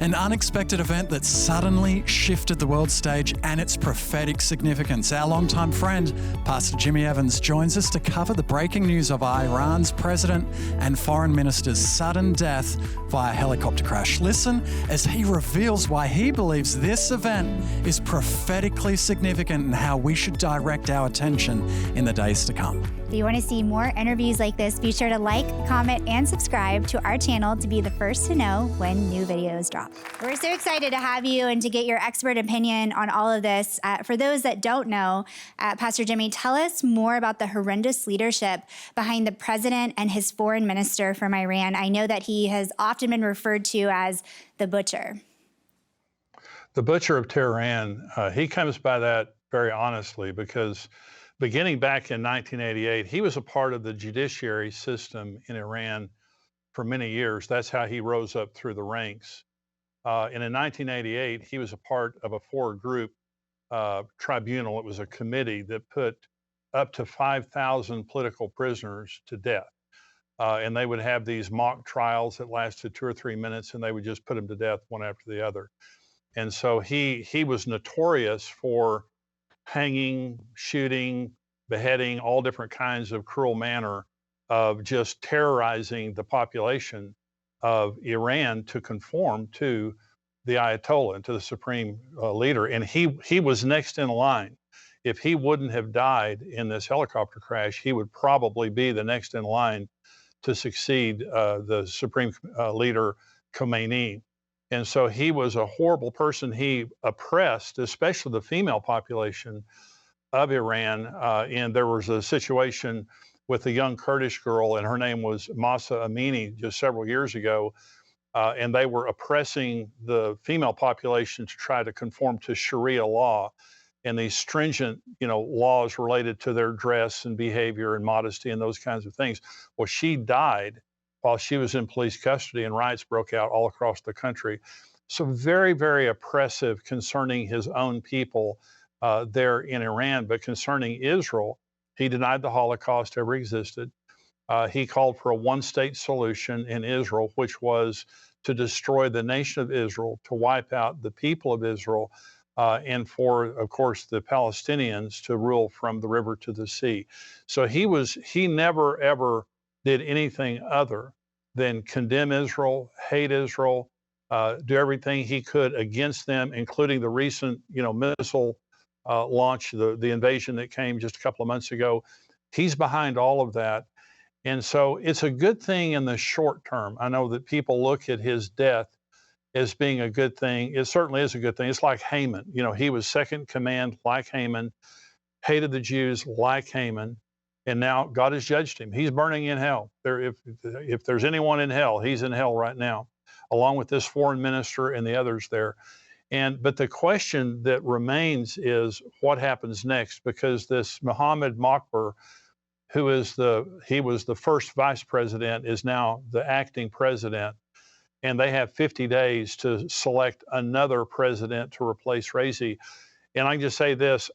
An unexpected event that suddenly shifted the world stage and its prophetic significance. Our longtime friend, Pastor Jimmy Evans, joins us to cover the breaking news of Iran's president and foreign minister's sudden death via helicopter crash. Listen as he reveals why he believes this event is prophetically significant and how we should direct our attention in the days to come. If you want to see more interviews like this, be sure to like, comment, and subscribe to our channel to be the first to know when new videos drop. We're so excited to have you and to get your expert opinion on all of this. For those that don't know, Pastor Jimmy, tell us more about the horrendous leadership behind the president and his foreign minister from Iran. I know that he has often been referred to as the butcher. The butcher of Tehran, he comes by that very honestly because beginning back in 1988, he was a part of the judiciary system in Iran for many years. That's how he rose up through the ranks. And in 1988, he was a part of a four-group tribunal. It was a committee that put up to 5,000 political prisoners to death. And they would have these mock trials that lasted 2 or 3 minutes, and they would just put them to death one after the other. And so he was notorious for hanging, shooting, beheading, all different kinds of cruel manner of just terrorizing the population of Iran to conform to the Ayatollah and to the supreme leader. And he was next in line. If he wouldn't have died in this helicopter crash, he would probably be the next in line to succeed the supreme leader Khomeini. And so he was a horrible person. He oppressed, especially the female population of Iran. And there was a situation with a young Kurdish girl, and her name was Mahsa Amini, just several years ago. And they were oppressing the female population to try to conform to Sharia law and these stringent, laws related to their dress and behavior and modesty and those kinds of things. Well, she died while she was in police custody, and riots broke out all across the country. So very, very oppressive concerning his own people there in Iran. But concerning Israel, he denied the Holocaust ever existed. He called for a one-state solution in Israel, which was to destroy the nation of Israel, to wipe out the people of Israel, and for, of course, the Palestinians to rule from the river to the sea. So he never, ever did anything other than condemn Israel, hate Israel, do everything he could against them, including the recent, missile launch, the invasion that came just a couple of months ago. He's behind all of that. And so it's a good thing in the short term. I know that people look at his death as being a good thing. It certainly is a good thing. It's like Haman. He was second command like Haman, hated the Jews like Haman. And now God has judged him. He's burning in hell. If there's anyone in hell, he's in hell right now, along with this foreign minister and the others there. But the question that remains is what happens next, because this Mohammed Mokbar, who was the first vice president, is now the acting president. And they have 50 days to select another president to replace Raisi. And I can just say this,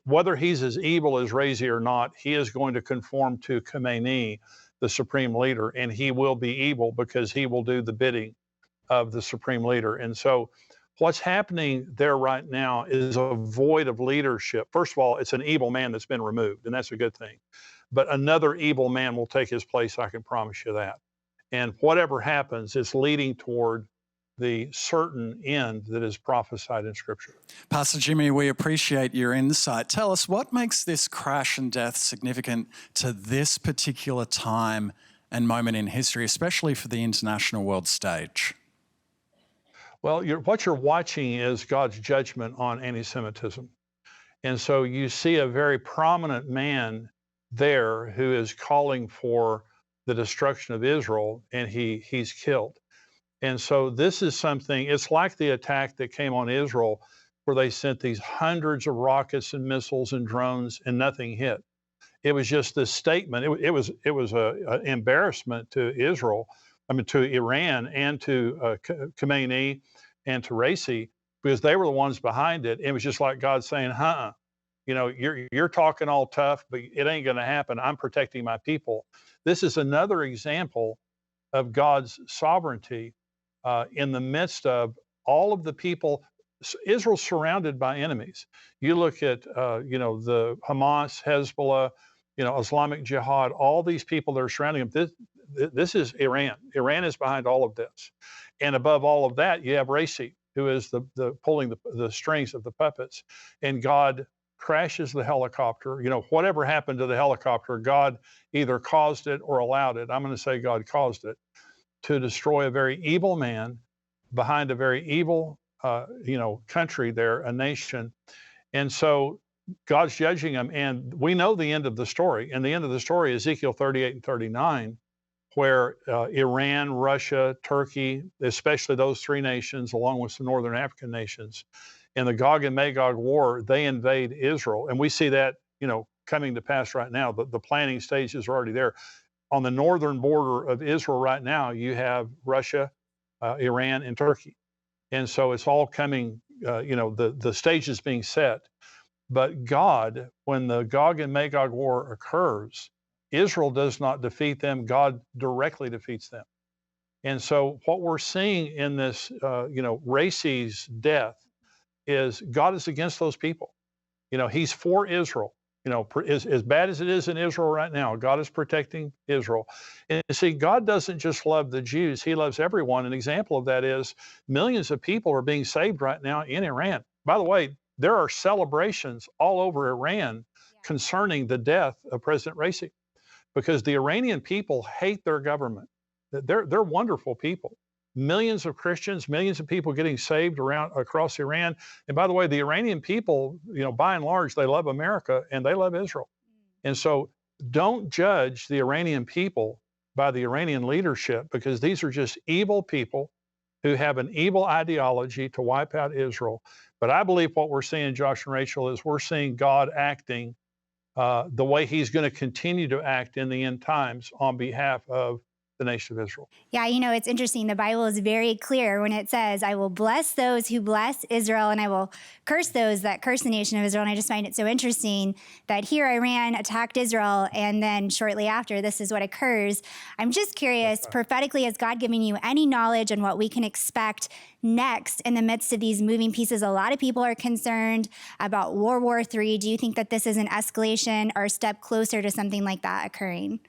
whether he's as evil as Raisi or not, he is going to conform to Khomeini, the supreme leader, and he will be evil because he will do the bidding of the supreme leader. And so what's happening there right now is a void of leadership. First of all, it's an evil man that's been removed, and that's a good thing. But another evil man will take his place, I can promise you that. And whatever happens, it's leading toward the certain end that is prophesied in Scripture. Pastor Jimmy, we appreciate your insight. Tell us, what makes this crash and death significant to this particular time and moment in history, especially for the international world stage? Well, what you're watching is God's judgment on anti-Semitism. And so you see a very prominent man there who is calling for the destruction of Israel, and he's killed. And so this is something, it's like the attack that came on Israel, where they sent these hundreds of rockets and missiles and drones and nothing hit. It was just this statement. It was an embarrassment to Israel, to Iran and to Khomeini and to Raisi, because they were the ones behind it. It was just like God saying, you're talking all tough, but it ain't going to happen. I'm protecting my people. This is another example of God's sovereignty in the midst of all of the people. Israel's surrounded by enemies. You look at, the Hamas, Hezbollah, Islamic Jihad, all these people that are surrounding them. This is Iran. Iran is behind all of this. And above all of that, you have Raisi, who is the pulling the strings of the puppets. And God crashes the helicopter. Whatever happened to the helicopter, God either caused it or allowed it. I'm going to say God caused it to destroy a very evil man behind a very evil country there, a nation. And so God's judging them. And we know the end of the story. And the end of the story, Ezekiel 38 and 39, where Iran, Russia, Turkey, especially those three nations, along with some northern African nations, in the Gog and Magog war, they invade Israel. And we see that, coming to pass right now. The planning stages are already there. On the northern border of Israel right now, you have Russia, Iran, and Turkey. And so it's all coming, the stage is being set. But God, when the Gog and Magog war occurs, Israel does not defeat them. God directly defeats them. And so what we're seeing in this, Raisi's death is God is against those people. He's for Israel. As bad as it is in Israel right now, God is protecting Israel. And see, God doesn't just love the Jews, he loves everyone. An example of that is millions of people are being saved right now in Iran. By the way, there are celebrations all over Iran concerning the death of President Raisi, because the Iranian people hate their government. They're wonderful people. Millions of Christians, millions of people getting saved across Iran. And by the way, the Iranian people, by and large, they love America and they love Israel. And so don't judge the Iranian people by the Iranian leadership, because these are just evil people who have an evil ideology to wipe out Israel. But I believe what we're seeing, Josh and Rachel, is we're seeing God acting the way he's going to continue to act in the end times on behalf of the nation of Israel. Yeah, it's interesting. The Bible is very clear when it says, I will bless those who bless Israel, and I will curse those that curse the nation of Israel. And I just find it so interesting that here Iran attacked Israel, and then shortly after, this is what occurs. I'm just curious, prophetically, has God given you any knowledge on what we can expect next in the midst of these moving pieces? A lot of people are concerned about World War III. Do you think that this is an escalation or a step closer to something like that occurring?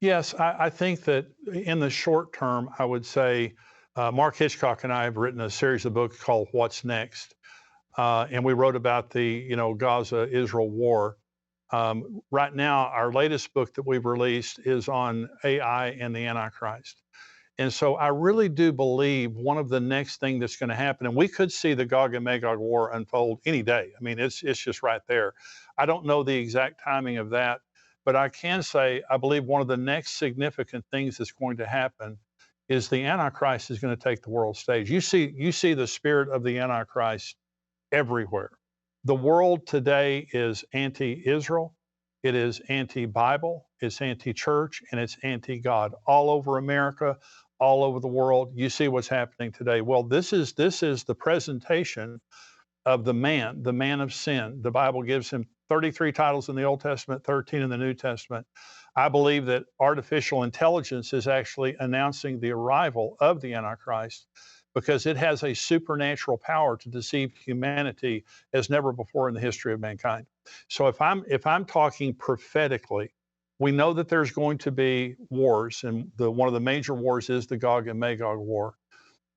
Yes, I think that in the short term, I would say Mark Hitchcock and I have written a series of books called What's Next? And we wrote about the, Gaza-Israel war. Right now, our latest book that we've released is on AI and the Antichrist. And so I really do believe one of the next thing that's going to happen, and we could see the Gog and Magog war unfold any day. I mean, it's just right there. I don't know the exact timing of that. But I can say, I believe one of the next significant things that's going to happen is the Antichrist is going to take the world stage. You see the spirit of the Antichrist everywhere. The world today is anti-Israel, it is anti-Bible, it's anti-church, and it's anti-God. All over America, all over the world, you see what's happening today. Well, this is the presentation of the man of sin. The Bible gives him 33 titles in the Old Testament, 13 in the New Testament. I believe that artificial intelligence is actually announcing the arrival of the Antichrist, because it has a supernatural power to deceive humanity as never before in the history of mankind. So if I'm talking prophetically, we know that there's going to be wars, and one of the major wars is the Gog and Magog war.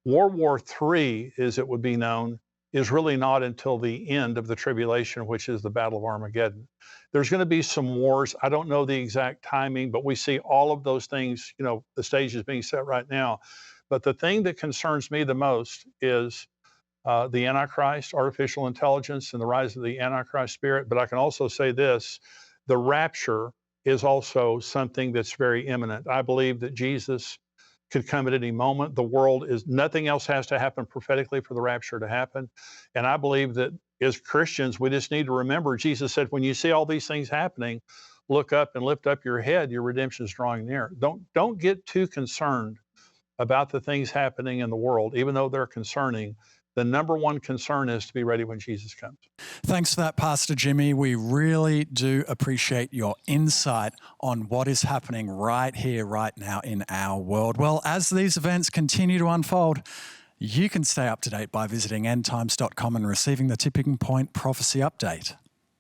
World War III, as it would be known, is really not until the end of the tribulation, which is the Battle of Armageddon. There's going to be some wars. I don't know the exact timing, but we see all of those things, the stage is being set right now. But the thing that concerns me the most is the Antichrist, artificial intelligence, and the rise of the Antichrist spirit. But I can also say this, the rapture is also something that's very imminent. I believe that Jesus could come at any moment. The world is, nothing else has to happen prophetically for the rapture to happen. And I believe that as Christians, we just need to remember, Jesus said, when you see all these things happening, look up and lift up your head, your redemption is drawing near. Don't get too concerned about the things happening in the world, even though they're concerning. the number one concern is to be ready when Jesus comes. Thanks for that, Pastor Jimmy. We really do appreciate your insight on what is happening right here, right now in our world. Well, as these events continue to unfold, you can stay up to date by visiting endtimes.com and receiving the Tipping Point Prophecy Update.